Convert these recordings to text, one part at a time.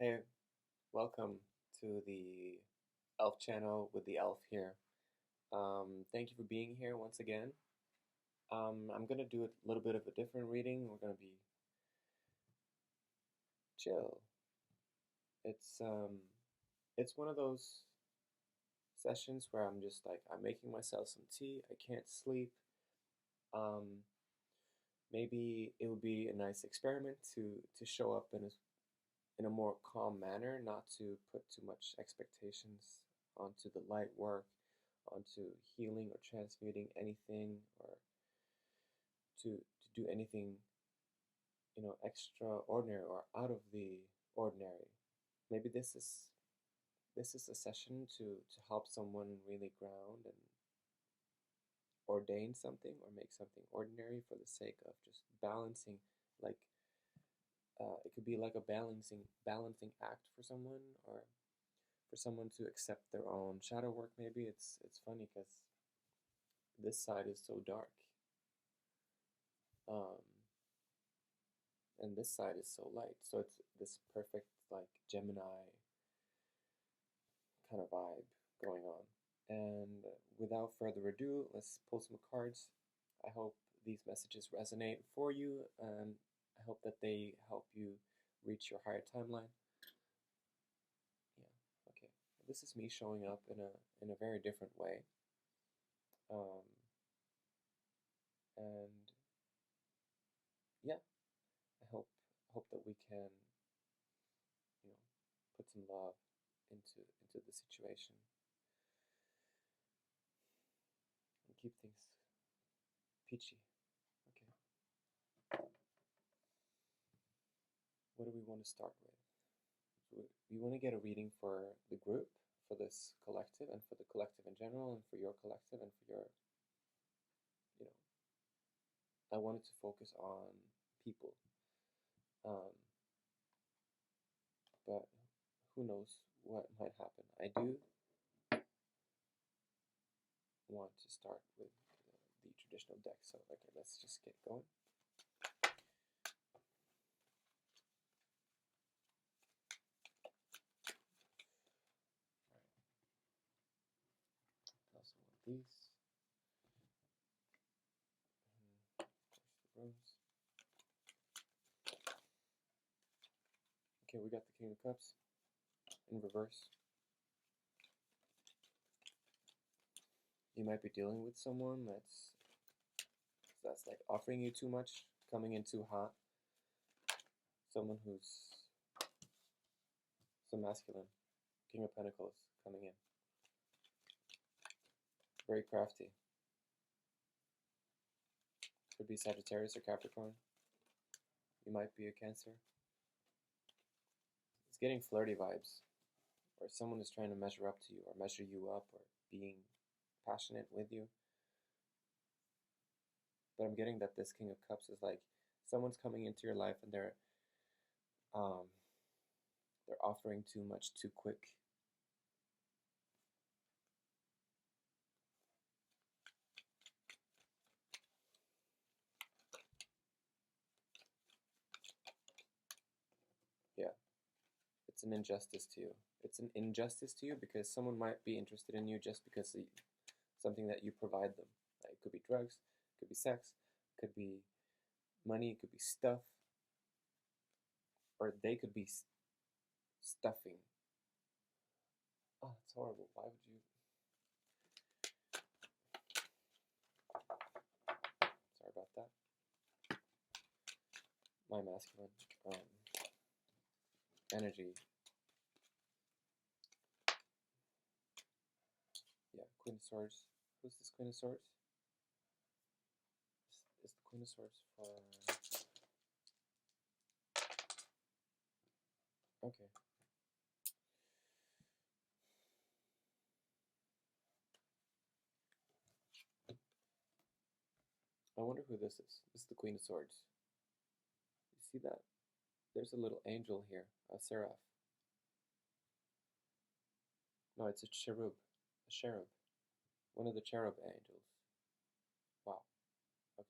Hey, welcome to the Elf channel with the Elf here. Thank you for being here once again. I'm gonna do a little bit of a different reading. We're gonna be chill. It's um, it's one of those sessions where I'm just like I'm making myself some tea. I can't sleep. Um, Maybe it would be a nice experiment to show up in a more calm manner, not to put too much expectations onto the light work, onto healing or transmuting anything, or to do anything, extraordinary or out of the ordinary. Maybe this is a session to help someone really ground and ordain something or make something ordinary for the sake of just balancing, like it could be like a balancing act for someone, or for someone to accept their own shadow work. Maybe it's funny because this side is so dark, um, and this side is so light. So it's this perfect like Gemini kind of vibe going on. And without further ado, let's pull some cards. I hope these messages resonate for you, and I hope that they help you reach your higher timeline. Yeah, okay. This is me showing up in a very different way. Um, and yeah, I hope that we can, you know, put some love into the situation and keep things peachy. Okay. What do we want to start with? So we want to get a reading for the group, for this collective, and for the collective in general, and for your collective, and for your, you know, I wanted to focus on people. Um, but who knows what might happen. I do want to start with the traditional deck, so okay, let's just get going. Also want these. And of course the rose. Okay, we got the King of Cups in reverse. You might be dealing with someone that's like offering you too much, coming in too hot. Someone who's so masculine. King of Pentacles coming in. Very crafty. Could be Sagittarius or Capricorn. You might be a Cancer. It's getting flirty vibes. Or someone is trying to measure up to you, or measure you up, or being passionate with you. But I'm getting that this King of Cups is like someone's coming into your life and they're offering too much too quick. Yeah, it's an injustice to you. It's an injustice to you because someone might be interested in you just because of something that you provide them. Like, it could be drugs, it could be sex, it could be money, it could be stuff, or they could be stuffing. Oh, it's horrible. Why would you? Sorry about that. My masculine energy. Yeah, Queen of Swords. Who's this Queen of Swords? Is the Queen of Swords for... Okay. I wonder who this is. This is the Queen of Swords. You see that? There's a little angel here, a seraph. No, it's a cherub. A cherub. One of the cherub angels. Wow. Okay.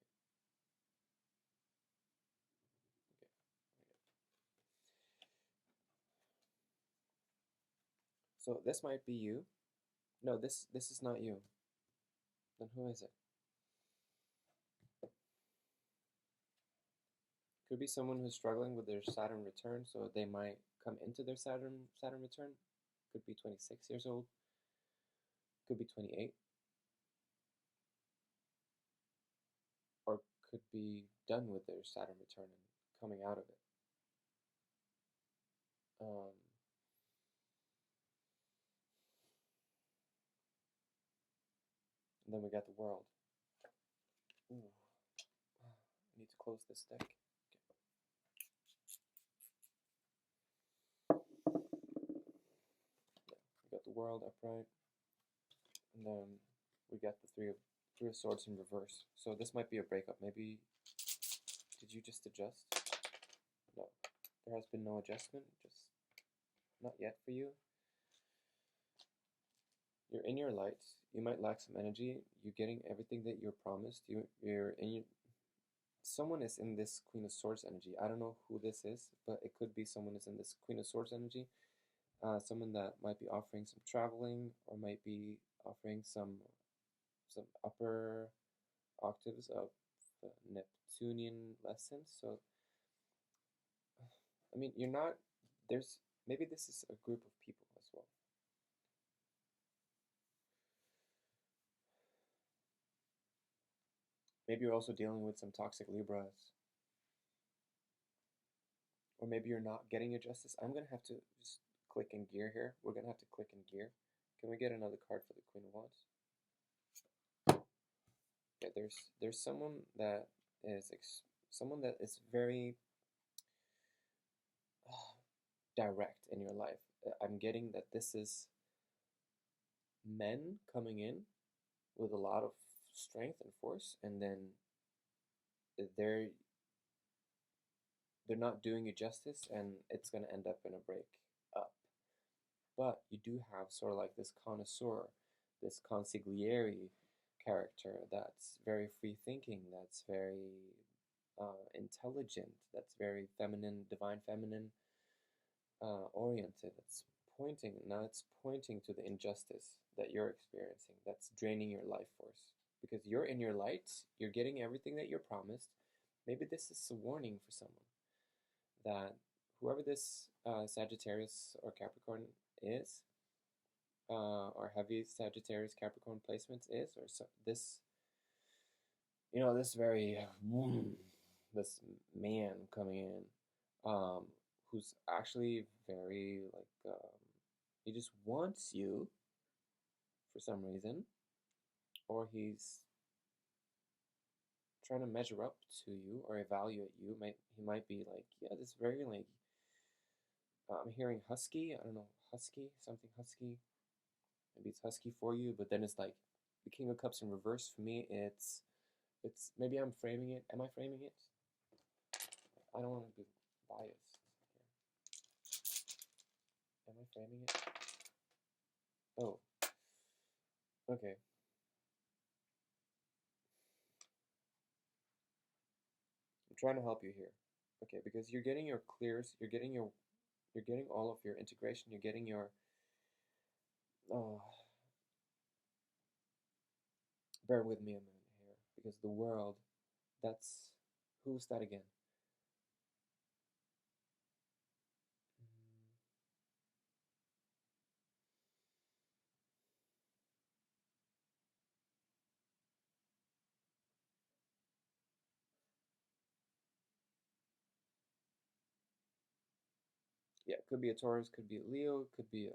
Okay. So this might be you. No, this is not you. Then who is it? Could be someone who's struggling with their Saturn return, so they might come into their Saturn return. Could be 26 years old. Could be 28. Or could be done with their Saturn return and coming out of it. And then we got the world. Ooh. I need to close this deck. We got the world upright, and then we got the three of swords in reverse. So this might be a breakup. Maybe did you just adjust? No, there has been no adjustment. Just not yet for you. You're in your light. You might lack some energy. You're getting everything that you're promised. You're in your. Someone is in this Queen of Swords energy. I don't know who this is, but it could be someone is in this Queen of Swords energy. Someone that might be offering some traveling, or might be offering some upper octaves of the Neptunian lessons. So, I mean, you're not. There's maybe this is a group of people as well. Maybe you're also dealing with some toxic Libras. Or maybe you're not getting your justice. I'm going to have to just click in gear here. We're going to have to click in gear. Can we get another card for the Queen of Wands? Yeah, there's someone that is very direct in your life. I'm getting that this is men coming in with a lot of strength and force, and then they're not doing you justice, and it's going to end up in a break up. But you do have sort of like this connoisseur, this consigliere character that's very free thinking, that's very intelligent, that's very feminine, divine feminine oriented. It's pointing to the injustice that you're experiencing, that's draining your life force. Because you're in your light, you're getting everything that you're promised. Maybe this is a warning for someone that whoever this Sagittarius or Capricorn is, or heavy Sagittarius Capricorn placements is, or this, this very this man coming in, who's actually very like he just wants you for some reason, or he's trying to measure up to you or evaluate you. He might be like, yeah, this very like I'm hearing husky. I don't know, husky, something husky. Maybe it's husky for you, but then it's like the King of Cups in reverse for me. It's maybe I'm framing it. Am I framing it? I don't want to be biased here. Am I framing it? Oh, okay. I'm trying to help you here. Okay, because you're getting your clears, you're getting all of your integration, you're getting your bear with me a minute here, because the world, that's who's that again? Yeah, it could be a Taurus, could be a Leo, could be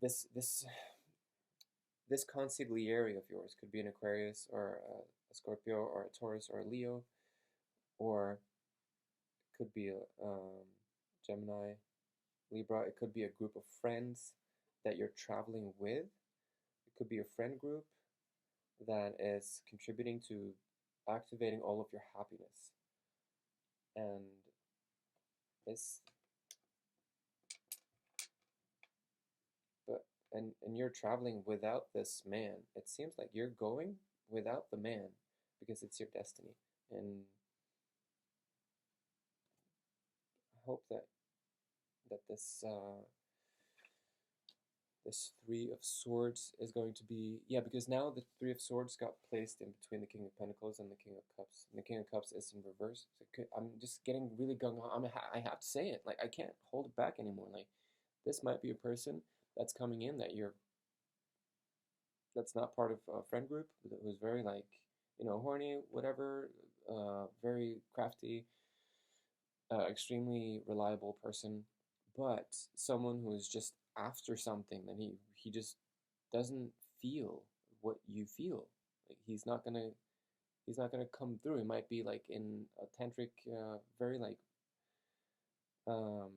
this consigliere of yours could be an Aquarius or a Scorpio or a Taurus or a Leo, or it could be a Gemini, Libra. It could be a group of friends that you're traveling with. It could be a friend group that is contributing to activating all of your happiness. And this, and you're traveling without this man. It seems like you're going without the man because it's your destiny. And I hope that this This Three of Swords is going to be, yeah, because now the Three of Swords got placed in between the King of Pentacles and the King of Cups. And the King of Cups is in reverse. So I'm just getting really gung-ho. I have to say it. Like, I can't hold it back anymore. Like, this might be a person that's coming in that's not part of a friend group, who's very, like, horny, whatever, very crafty, extremely reliable person, but someone who is just after something, and he just doesn't feel what you feel. Like, he's not gonna come through. He might be like in a tantric, very like um,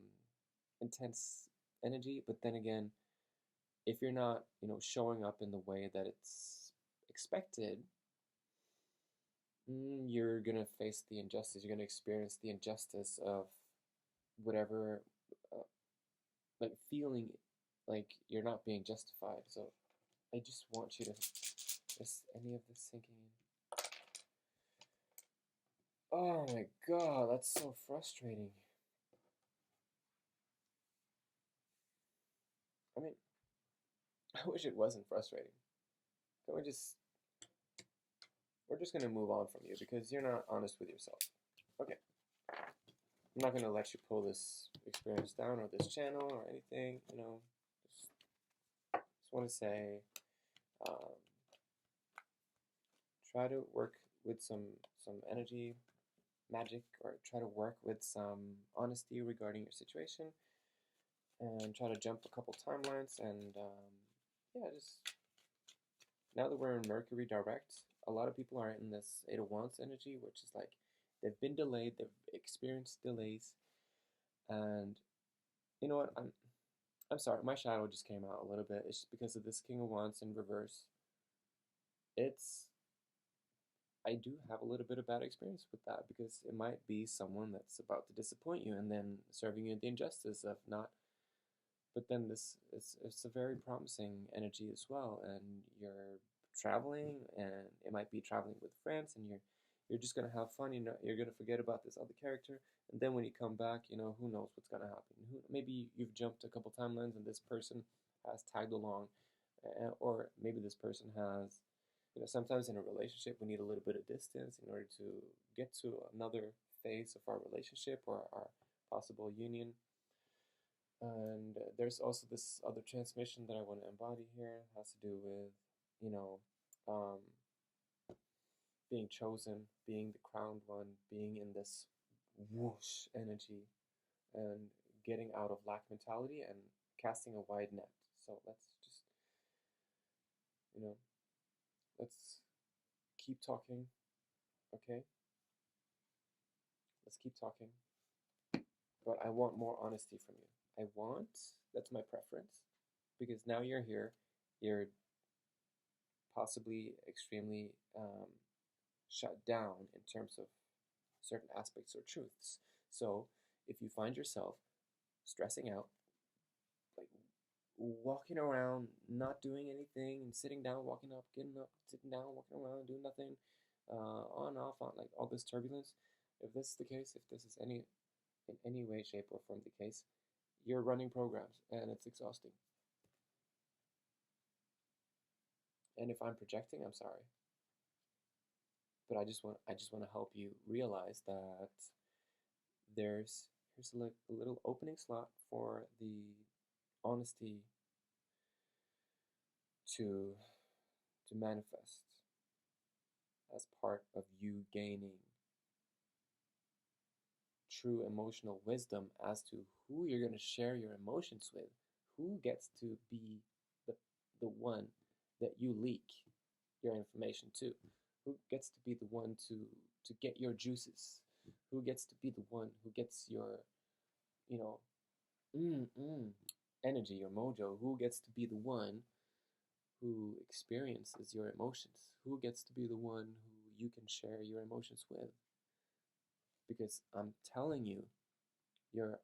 intense energy, but then again, if you're not showing up in the way that it's expected, you're gonna face the injustice. You're gonna experience the injustice of whatever, uh, like feeling like you're not being justified. So I just want you to just any of this sinking in. Oh my god, that's so frustrating. I mean, I wish it wasn't frustrating. Can we just we're just gonna move on from you because you're not honest with yourself. Okay. I'm not gonna let you pull this experience down or this channel or anything, just want to say, um, try to work with some energy magic, or try to work with some honesty regarding your situation, and try to jump a couple timelines. And yeah, just now that we're in Mercury direct, a lot of people are in this Eight of Wands energy, which is like they've been delayed, they've experienced delays, and you know what? I'm sorry, my shadow just came out a little bit. It's just because of this King of Wands in reverse. It's I do have a little bit of bad experience with that, because it might be someone that's about to disappoint you and then serving you the injustice of not. But then it's a very promising energy as well, and you're traveling, and it might be traveling with friends, and you're just gonna have fun. You're gonna forget about this other character, and then when you come back, who knows what's gonna happen. Maybe you've jumped a couple timelines, and this person has tagged along, or maybe this person has. Sometimes in a relationship, we need a little bit of distance in order to get to another phase of our relationship or our possible union. And there's also this other transmission that I want to embody here. It has to do with, um, being chosen, being the crowned one, being in this whoosh energy, and getting out of lack mentality and casting a wide net. So let's just, you know, let's keep talking, okay? Let's keep talking. But I want more honesty from you. That's my preference, because now you're here, you're possibly extremely shut down in terms of certain aspects or truths. So if you find yourself stressing out, like walking around, not doing anything, and sitting down, walking up, getting up, sitting down, walking around, doing nothing, on, off, on, like all this turbulence, if this is the case, if this is in any way, shape, or form the case, you're running programs, and it's exhausting. And if I'm projecting, I'm sorry. But I just want to help you realize that here's a little opening slot for the honesty to manifest as part of you gaining true emotional wisdom as to who you're going to share your emotions with, who gets to be the one that you leak your information to, who gets to be the one to get your juices, who gets to be the one who gets your, you know, energy, your mojo, who gets to be the one who experiences your emotions, who gets to be the one who you can share your emotions with. Because I'm telling you, you're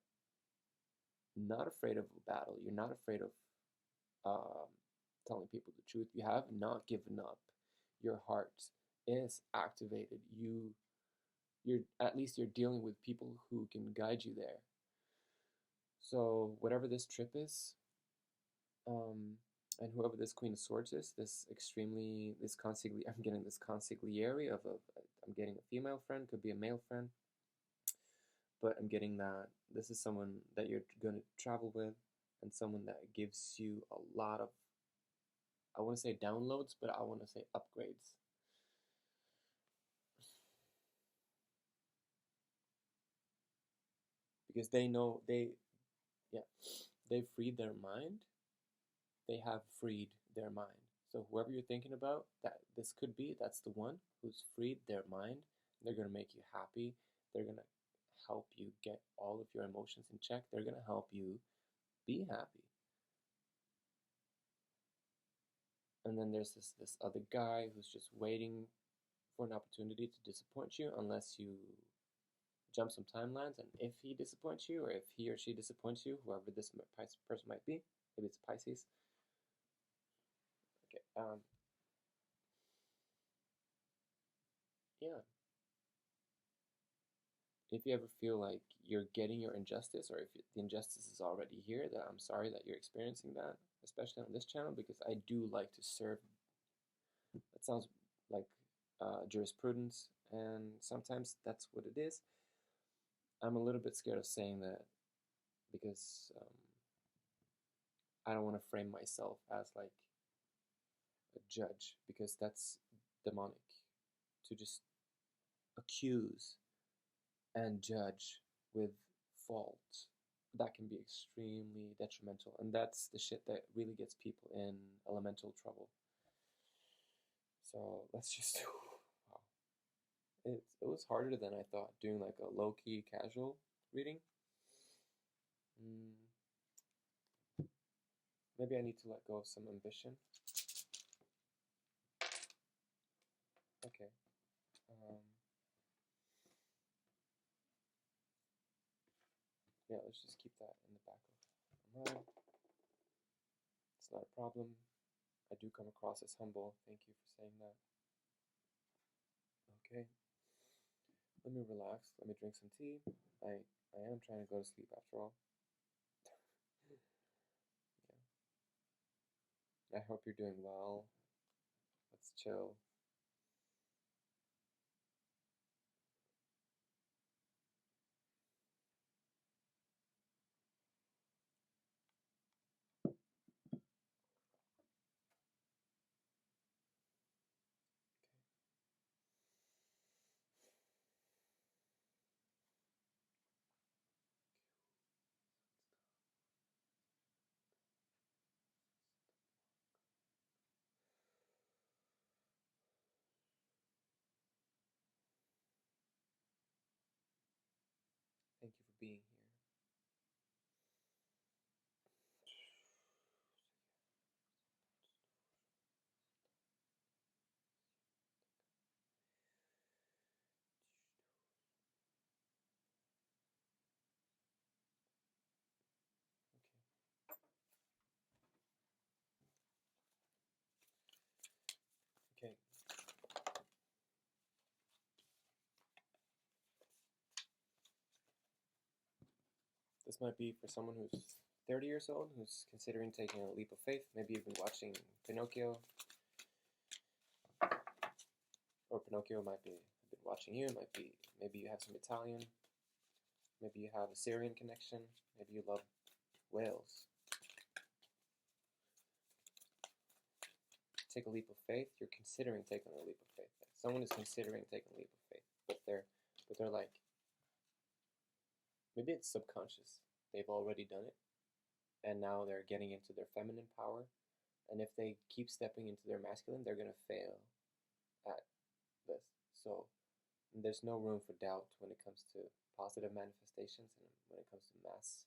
not afraid of a battle. You're not afraid of telling people the truth. You have not given up. Your heart is activated. You're at least you're dealing with people who can guide you there. So whatever this trip is, And whoever this Queen of Swords is, I'm getting this consigliere I'm getting a female friend, could be a male friend, but I'm getting that this is someone that you're going to travel with, and someone that gives you a lot of, I want to say downloads, but I want to say upgrades. Because they know they've freed their mind. They have freed their mind. So whoever you're thinking about, that this could be, that's the one who's freed their mind. They're gonna make you happy. They're gonna help you get all of your emotions in check. They're gonna help you be happy. And then there's this other guy who's just waiting for an opportunity to disappoint you unless you jump some timelines. And if he disappoints you, or if he or she disappoints you, whoever this person might be, maybe it's Pisces. Okay. Yeah. If you ever feel like you're getting your injustice, or if the injustice is already here, that I'm sorry that you're experiencing that, especially on this channel, because I do like to serve. That sounds like jurisprudence, and sometimes that's what it is. I'm a little bit scared of saying that because I don't want to frame myself as like a judge, because that's demonic to just accuse and judge with fault. That can be extremely detrimental, and that's the shit that really gets people in elemental trouble. So let's just wow. It was harder than I thought doing like a low-key casual reading. Maybe I need to let go of some ambition. Okay. Yeah, let's just keep that in the back of my mind. It's not a problem. I do come across as humble. Thank you for saying that. Okay. Let me relax. Let me drink some tea. I am trying to go to sleep after all. Yeah. I hope you're doing well. Let's chill. Thank you for being here. Okay. This might be for someone who's 30 years old, who's considering taking a leap of faith. Maybe you've been watching Pinocchio, or Pinocchio might be been watching you. It might be, maybe you have some Italian. Maybe you have a Sirian connection. Maybe you love whales. Take a leap of faith. You're considering taking a leap of faith. Someone is considering taking a leap of faith, but they're like, maybe it's subconscious. They've already done it, and now they're getting into their feminine power. And if they keep stepping into their masculine, they're gonna fail at this. So there's no room for doubt when it comes to positive manifestations and when it comes to mass.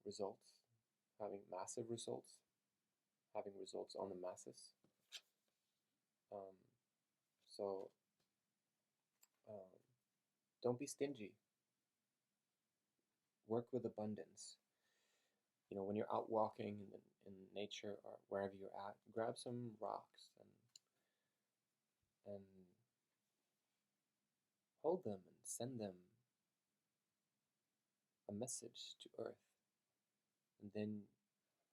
Results, having massive results, having results on the masses. So don't be stingy. Work with abundance. You know, when you're out walking in nature or wherever you're at, grab some rocks and hold them and send them a message to Earth, and then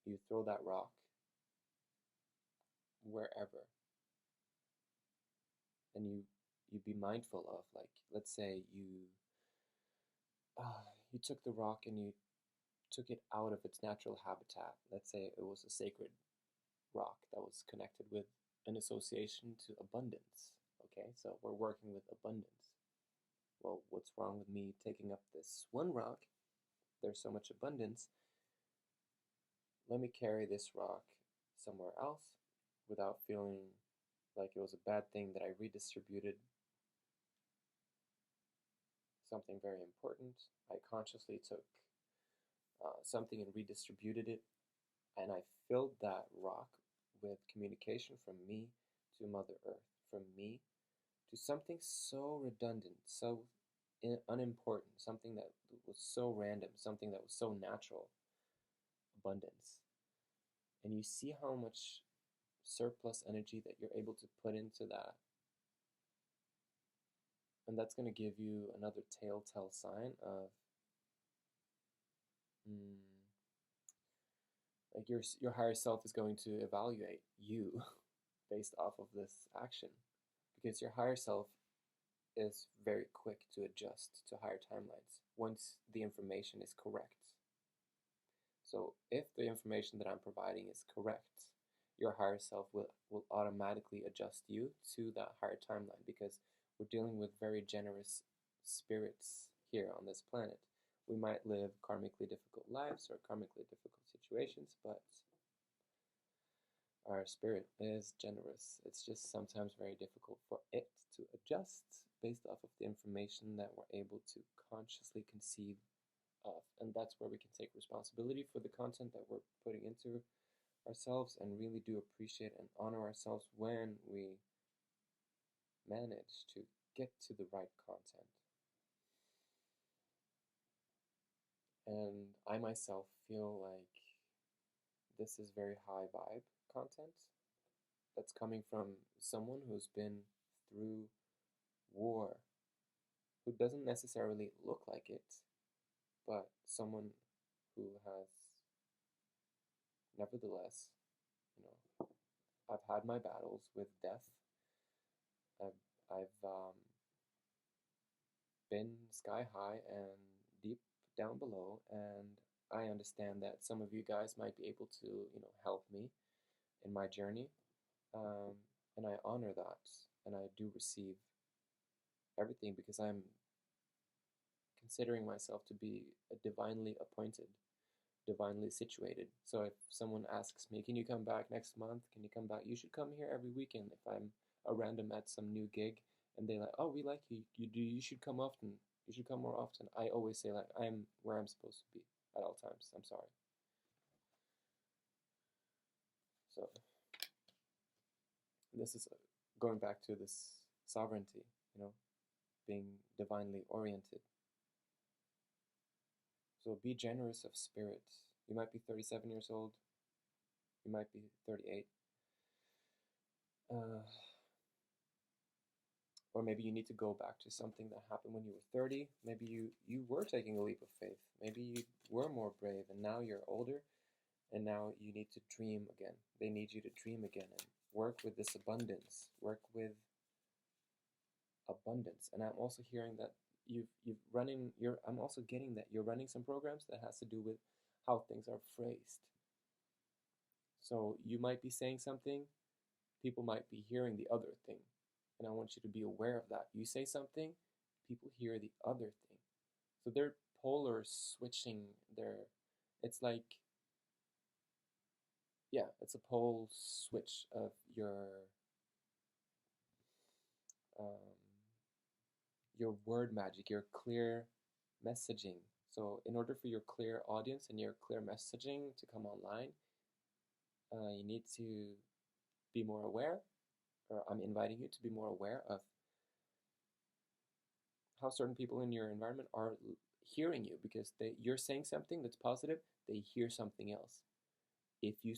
you throw that rock wherever, and you be mindful of, like, let's say you took the rock and you took it out of its natural habitat. Let's say it was a sacred rock that was connected with an association to abundance. Okay, so we're working with abundance. Well, what's wrong with me taking up this one rock? There's so much abundance. Let me carry this rock somewhere else without feeling like it was a bad thing that I redistributed something very important. I consciously took something and redistributed it, and I filled that rock with communication from me to Mother Earth, from me to something so redundant, so unimportant, something that was so random, something that was so natural, abundance. And you see how much surplus energy that you're able to put into that. And that's going to give you another telltale sign of like your higher self is going to evaluate you based off of this action, because your higher self is very quick to adjust to higher timelines once the information is correct. So if the information that I'm providing is correct, your higher self will automatically adjust you to that higher timeline, because we're dealing with very generous spirits here on this planet. We might live karmically difficult lives or karmically difficult situations, but our spirit is generous. It's just sometimes very difficult for it to adjust based off of the information that we're able to consciously conceive of. And that's where we can take responsibility for the content that we're putting into ourselves, and really do appreciate and honor ourselves when we manage to get to the right content. And I myself feel like this is very high vibe content that's coming from someone who's been through war, who doesn't necessarily look like it, but someone who has, nevertheless, you know, I've had my battles with death. I've been sky high and deep down below, and I understand that some of you guys might be able to, help me in my journey, and I honor that, and I do receive everything, because I'm considering myself to be a divinely appointed, divinely situated. So if someone asks me, can you come back next month? Can you come back? You should come here every weekend. If I'm a random at some new gig and they like, oh, we like you. You should come often. You should come more often. I always say, like, I'm where I'm supposed to be at all times. I'm sorry. So this is going back to this sovereignty, being divinely oriented. So be generous of spirit. You might be 37 years old. You might be 38. Or maybe you need to go back to something that happened when you were 30. Maybe you were taking a leap of faith. Maybe you were more brave, and now you're older, and now you need to dream again. They need you to dream again and work with this abundance. Work with abundance. And I'm also hearing that I'm also getting that you're running some programs that has to do with how things are phrased. So you might be saying something, people might be hearing the other thing. And I want you to be aware of that. You say something, people hear the other thing. So they're polar switching it's like, yeah, it's a pole switch of your word magic, your clear messaging. So in order for your clear audience and your clear messaging to come online, you need to be more aware, or I'm inviting you to be more aware of how certain people in your environment are hearing you, because you're saying something that's positive, they hear something else. If you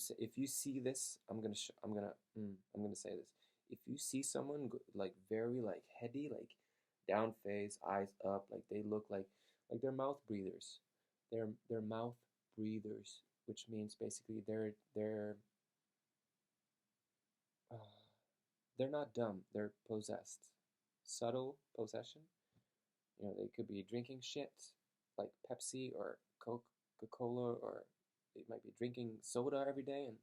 see this, I'm gonna say this. If you see someone like very like heady, like down face, eyes up, like they look like they're mouth breathers, they're mouth breathers, which means basically uh, they're not dumb. They're possessed. Subtle possession. You know, they could be drinking shit like Pepsi or Coca-Cola, or they might be drinking soda every day and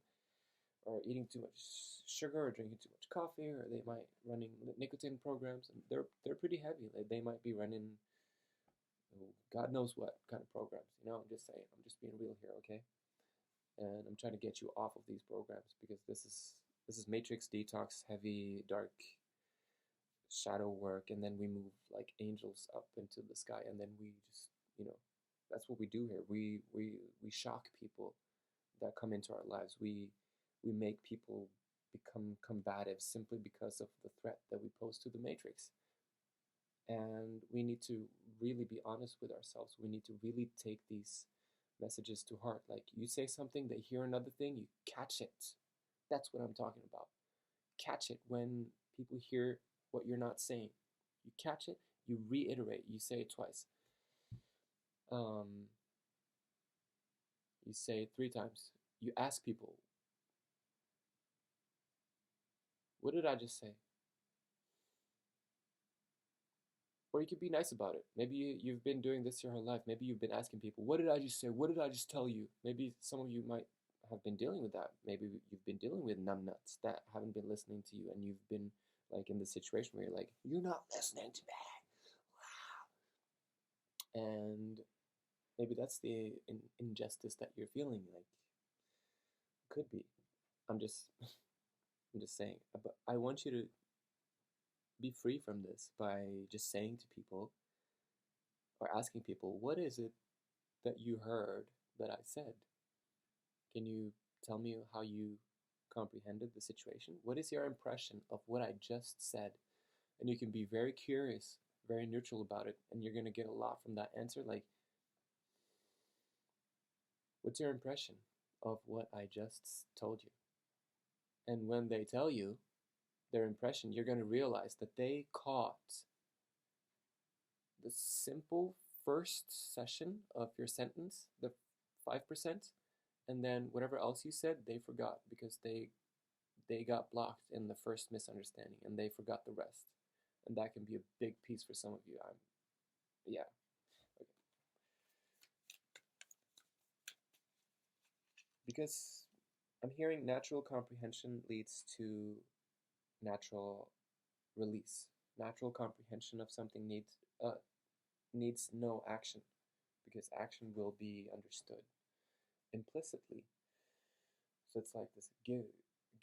or eating too much sugar or drinking too much coffee, or they might running nicotine programs, and they're pretty heavy. Like they might be running God knows what kind of programs. You know, I'm just saying. I'm just being real here, okay? And I'm trying to get you off of these programs because this is matrix detox, heavy, dark shadow work, and then we move like angels up into the sky, and then we just, you know, that's what we do here. We shock people that come into our lives. We make people become combative simply because of the threat that we pose to the matrix. And we need to really be honest with ourselves. We need to really take these messages to heart. Like you say something, they hear another thing, you catch it. That's what I'm talking about. Catch it when people hear what you're not saying. You catch it, you reiterate, you say it twice. You say it 3 times. You ask people, what did I just say? Or you could be nice about it. Maybe you've been doing this your whole life. Maybe you've been asking people, what did I just say? What did I just tell you? Maybe some of you might have been dealing with that. Maybe you've been dealing with numbnuts that haven't been listening to you, and you've been like in the situation where you're like, you're not listening to me. Wow. And maybe that's the injustice that you're feeling. Like, could be. I'm just, I'm just saying. But I want you to be free from this by just saying to people or asking people, what is it that you heard that I said? Can you tell me how you comprehended the situation? What is your impression of what I just said? And you can be very curious, very neutral about it, and you're going to get a lot from that answer. Like, what's your impression of what I just told you? And when they tell you their impression, you're going to realize that they caught the simple first session of your sentence, the 5%, and then whatever else you said, they forgot because they got blocked in the first misunderstanding and they forgot the rest. And that can be a big piece for some of you. Yeah. Okay. Because I'm hearing natural comprehension leads to natural release. Natural comprehension of something needs no action, because action will be understood implicitly. So it's like this: give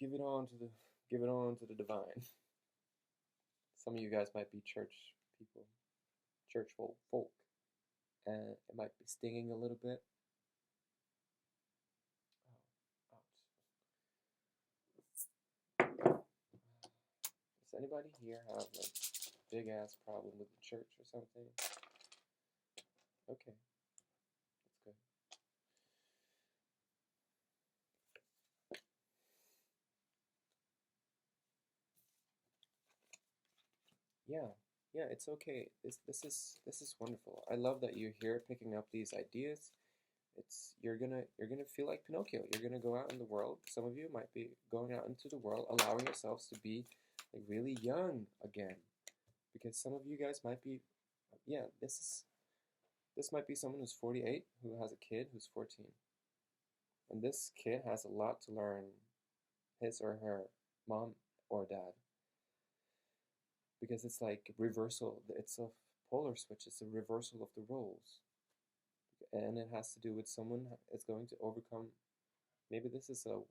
it on to the divine. Some of you guys might be church people, church folk, and it might be stinging a little bit. Oh, ouch. Does anybody here have like big ass problem with the church or something? Okay, that's good. Yeah, it's okay. This is wonderful. I love that you're here picking up these ideas. It's you're gonna feel like Pinocchio. You're gonna go out in the world. Some of you might be going out into the world, allowing yourselves to be like really young again, because some of you guys might be, yeah. This might be someone who's 48 who has a kid who's 14, and this kid has a lot to learn, his or her mom or dad, because it's like reversal. It's a polar switch. It's a reversal of the roles, and it has to do with someone is going to overcome. Maybe this is a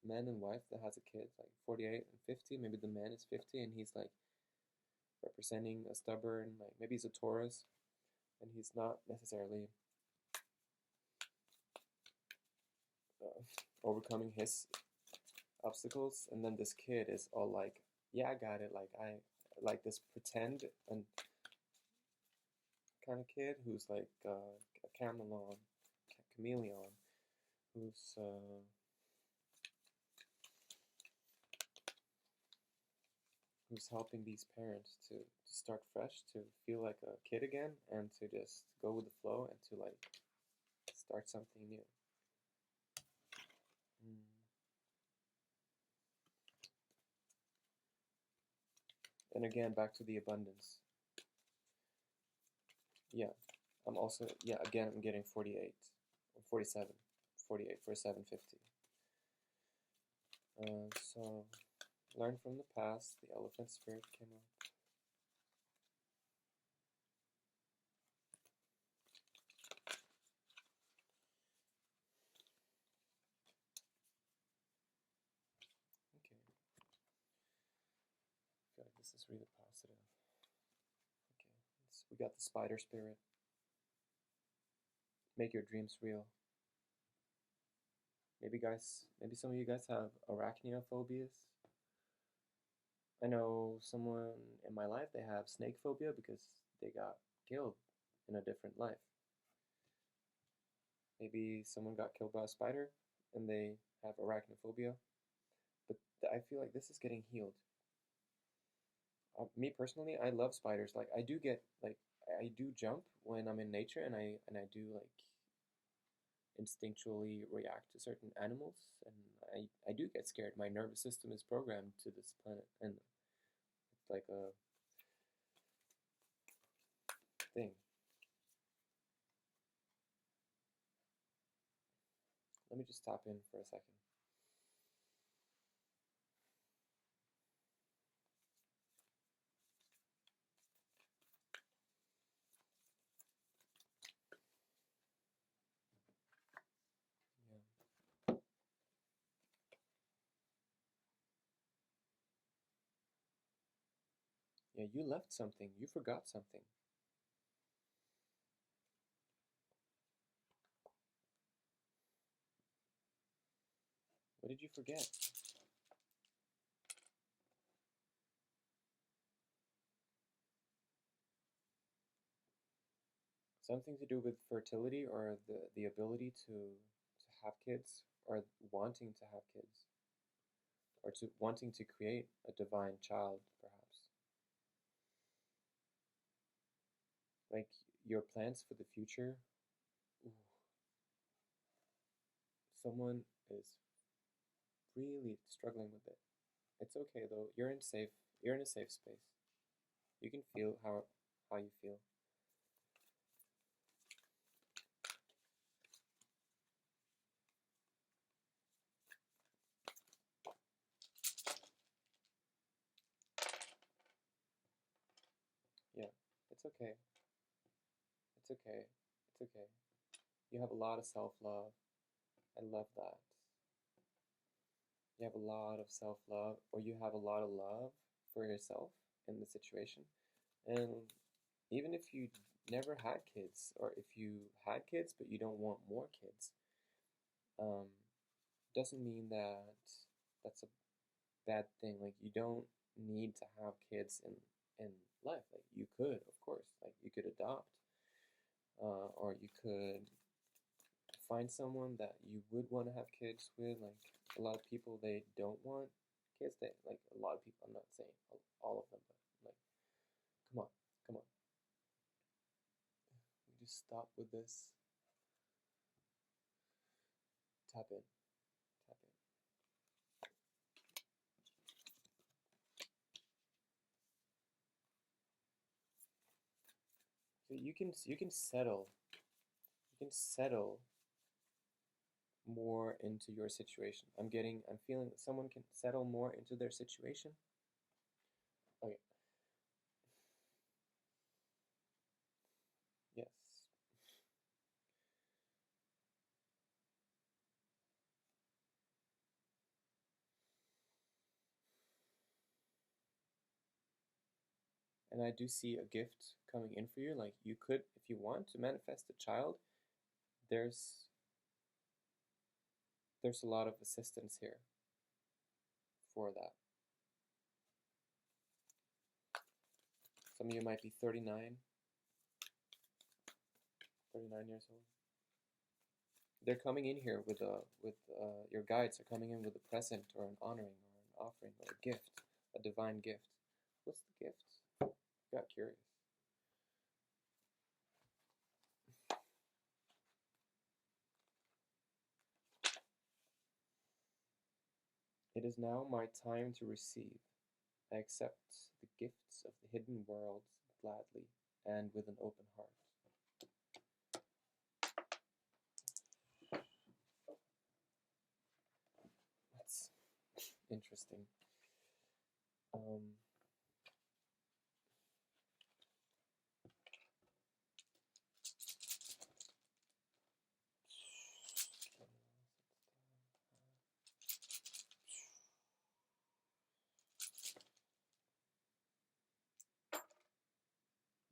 man and wife that has a kid, like 48 and 50. Maybe the man is 50 and he's like representing a stubborn, like maybe he's a Taurus, and he's not necessarily overcoming his obstacles. And then this kid is all like, yeah, I got it. Like I like this pretend and kind of kid who's like a chameleon, who's helping these parents to start fresh, to feel like a kid again, and to just go with the flow, and to like start something new. And again, back to the abundance. Yeah, I'm also, yeah, again, I'm getting 48 or 47, 48 for 750. So, learn from the past. The elephant spirit came up. Okay. Good, this is really positive. Okay, we got the spider spirit. Make your dreams real. Maybe some of you guys have arachnophobias. I know someone in my life, they have snake phobia because they got killed in a different life. Maybe someone got killed by a spider and they have arachnophobia. But I feel like this is getting healed. Me personally, I love spiders. Like I do jump when I'm in nature, and I do like instinctually react to certain animals, and I do get scared. My nervous system is programmed to this planet, and it's like a thing. Let me just stop in for a second. Yeah, you left something. You forgot something. What did you forget? Something to do with fertility, or the ability to have kids, or wanting to have kids, or to wanting to create a divine child, perhaps. Like your plans for the future. Ooh. Someone is really struggling with it. It's okay though. You're in a safe space. You can feel how you feel. Yeah, it's okay. It's okay. It's okay. You have a lot of self-love. I love that. You have a lot of self-love, or you have a lot of love for yourself in the situation. And even if you never had kids, or if you had kids but you don't want more kids, um, doesn't mean that that's a bad thing. Like you don't need to have kids in life. Like you could, of course, like you could adopt, or you could find someone that you would want to have kids with. Like a lot of people, they don't want kids. They like a lot of people. I'm not saying all of them, but like, come on, come on. We just stop with this. Tap in, tap in. So you can settle more into your situation. I'm feeling that someone can settle more into their situation. Okay. Yes. And I do see a gift coming in for you. Like you could, if you want to manifest a child, there's a lot of assistance here for that. Some of you might be 39 years old. They're coming in here with your guides are coming in with a present, or an honoring, or an offering, or a gift, a divine gift. What's the gift? I got curious. It is now my time to receive. I accept the gifts of the hidden worlds gladly and with an open heart. That's interesting. Um,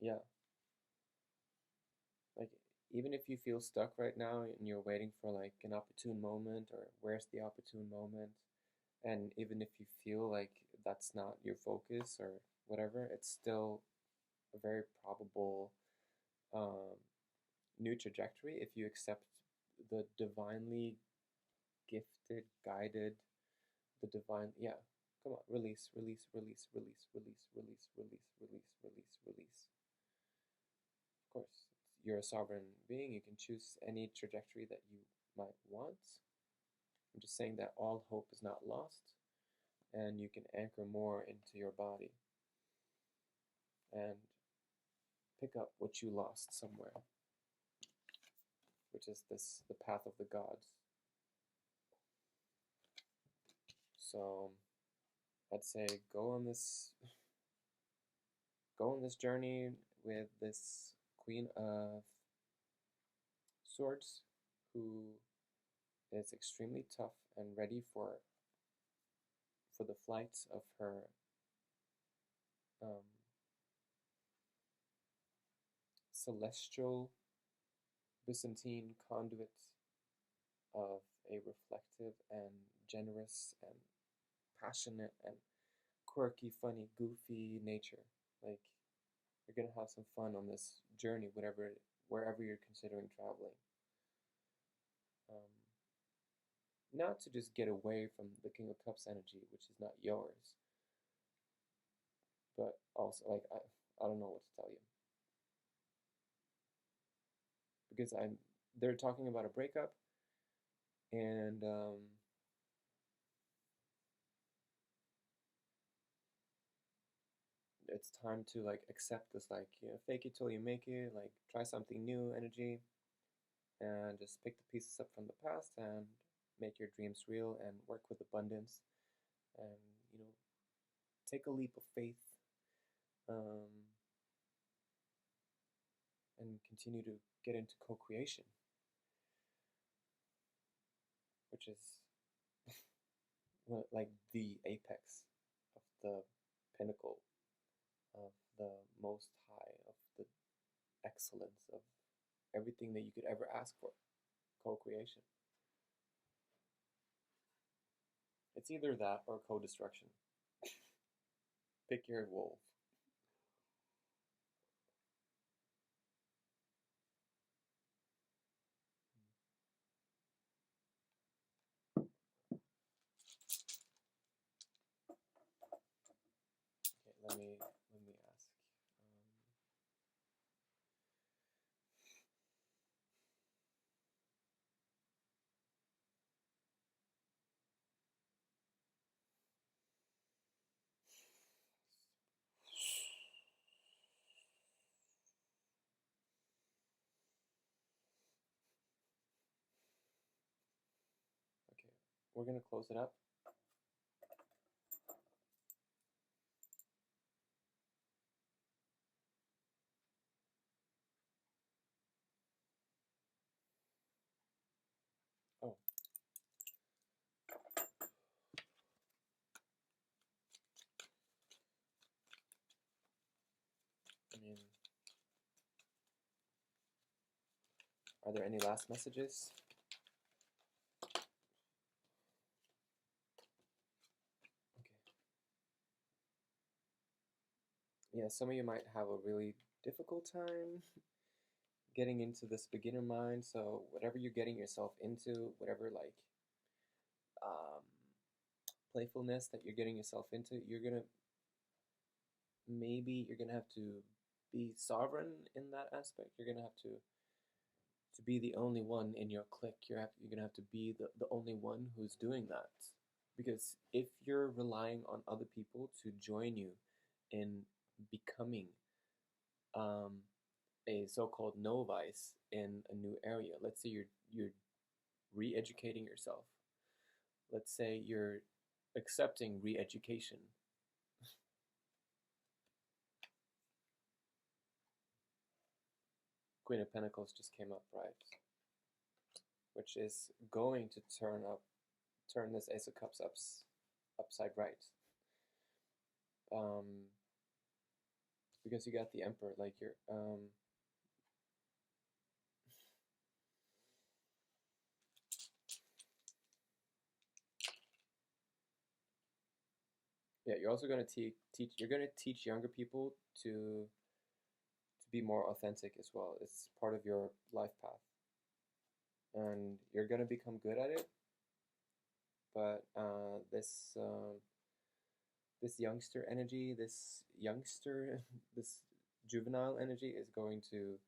yeah, like even if you feel stuck right now and you're waiting for like an opportune moment or where's the opportune moment, and even if you feel like that's not your focus or whatever, it's still a very probable um, new trajectory if you accept the divinely gifted, guided, the divine, yeah, come on, release, release, release, release, release, release, release, release, release, release. Of course, you're a sovereign being. You can choose any trajectory that you might want. I'm just saying that all hope is not lost, and you can anchor more into your body and pick up what you lost somewhere, which is this the path of the gods. So I'd say go on this journey with this Queen of Swords, who is extremely tough and ready for the flight of her um, celestial Byzantine conduit of a reflective and generous and passionate and quirky, funny, goofy nature. Like you're gonna have some fun on this journey, wherever you're considering traveling. Um, Not to just get away from the King of Cups energy, which is not yours, but also like I don't know what to tell you because they're talking about a breakup and it's time to like accept this like fake it till you make it, like try something new energy and just pick the pieces up from the past and make your dreams real and work with abundance and you know take a leap of faith um, and continue to get into co-creation, which is like the apex of the pinnacle of the most high of the excellence of everything that you could ever ask for, co-creation. It's either that or co-destruction. Pick your wolf. Okay, let me ask. Okay, we're gonna close it up. Oh, I mean, are there any last messages? Okay. Yeah, some of you might have a really difficult time getting into this beginner mind. So whatever you're getting yourself into, whatever like um, playfulness that you're getting yourself into, you're gonna have to be sovereign in that aspect. You're gonna have to be the only one in your clique. You're gonna have to be the only one who's doing that. Because if you're relying on other people to join you in becoming um, a so-called novice in a new area, let's say you're re-educating yourself. Let's say you're accepting re-education. Queen of Pentacles just came up, right? Which is going to turn this Ace of Cups upside right. Because you got the Emperor, like you're yeah, you're also going to teach. You're going to teach younger people to be more authentic as well. It's part of your life path, and you're going to become good at it. But this youngster energy, this juvenile energy is going to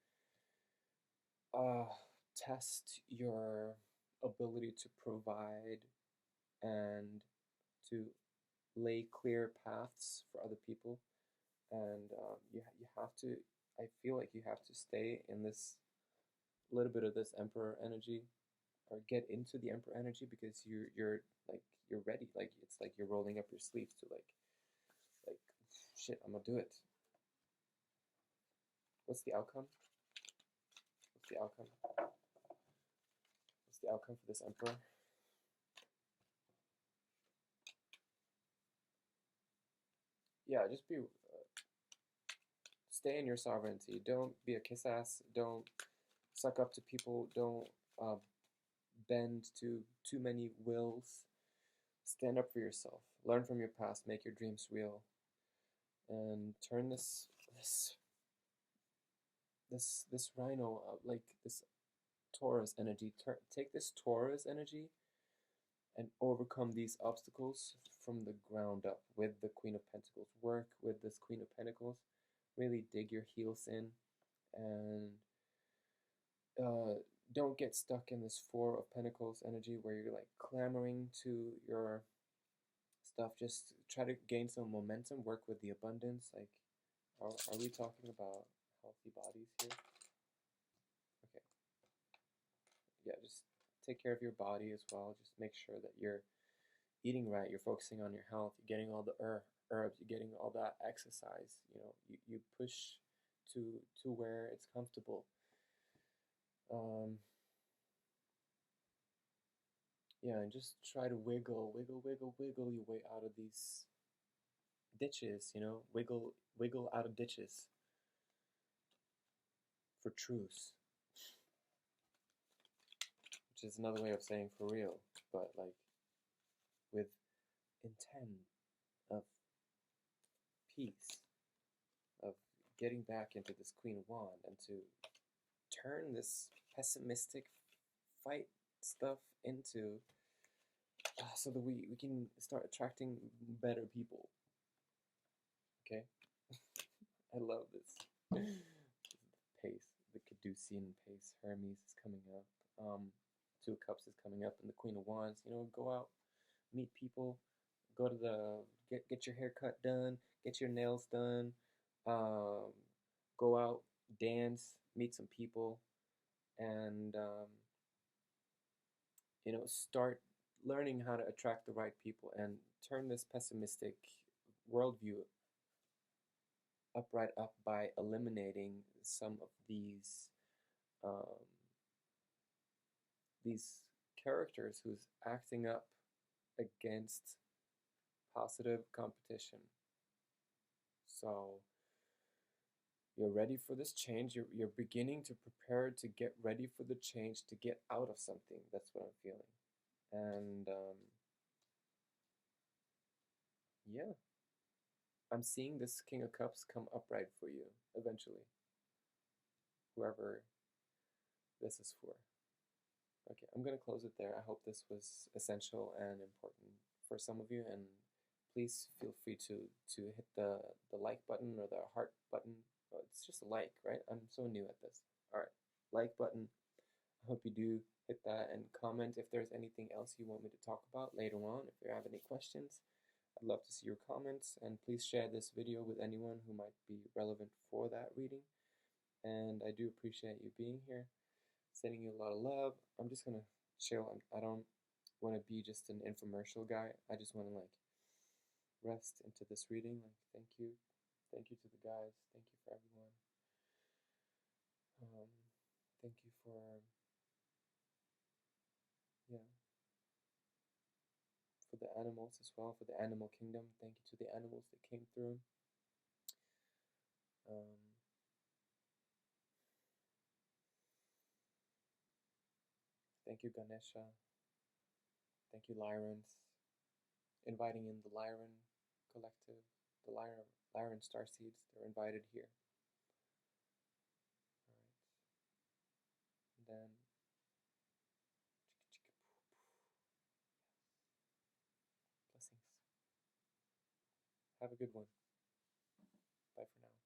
test your ability to provide and to lay clear paths for other people, and you have to. I feel like you have to stay in this little bit of this Emperor energy, or get into the Emperor energy, because you're like you're ready. Like it's like you're rolling up your sleeves to like shit. I'm gonna do it. What's the outcome? What's the outcome? What's the outcome for this Emperor? Yeah, just stay in your sovereignty. Don't be a kiss ass. Don't suck up to people. Don't bend to too many wills. Stand up for yourself. Learn from your past. Make your dreams real. And turn this rhino, like this Taurus energy. Take this Taurus energy and overcome these obstacles from the ground up with the Queen of Pentacles. Work with this Queen of Pentacles. Really dig your heels in, and don't get stuck in this Four of Pentacles energy where you're like clamoring to your stuff. Just try to gain some momentum. Work with the abundance. Like, are we talking about healthy bodies here? Okay. Yeah, just take care of your body as well. Just make sure that you're eating right. You're focusing on your health. You're getting all the herbs. You're getting all that exercise. You know, you push to where it's comfortable. Yeah, and just try to wiggle your way out of these ditches, you know, wiggle out of ditches for truth, which is another way of saying for real, but like with intent of peace, of getting back into this Queen of Wand and to turn this pessimistic fight stuff into so that we can start attracting better people. Okay? I love this. Pace, the Caducean pace. Hermes is coming up. Two of Cups is coming up, and the Queen of Wands. You know, go out, meet people, go to the get your hair cut done, get your nails done, go out, dance, meet some people, and you know, start learning how to attract the right people and turn this pessimistic worldview upright up by eliminating some of um, these characters who's acting up against positive competition. So you're ready for this change. You're beginning to prepare to get ready for the change, to get out of something. That's what I'm feeling. And yeah, I'm seeing this King of Cups come upright for you eventually, whoever this is for. Okay, I'm going to close it there. I hope this was essential and important for some of you, and please feel free to hit the like button or the heart button. Oh, it's just a like, right? I'm so new at this. All right, like button. I hope you do hit that and comment if there there's anything else you want me to talk about later on, if you have any questions, I'd love to see your comments, and please share this video with anyone who might be relevant for that reading. And I do appreciate you being here. Sending you a lot of love. I'm just gonna chill. I don't want to be just an infomercial guy. I just want to like rest into this reading. Like, thank you to the guys. Thank you for everyone. Thank you for for the animals as well, for the animal kingdom. Thank you to the animals that came through. Thank you, Ganesha. Thank you, Lyrans. Inviting in the Lyran collective, the Lyran starseeds. They're invited here. All right. And then blessings. Have a good one. Bye for now.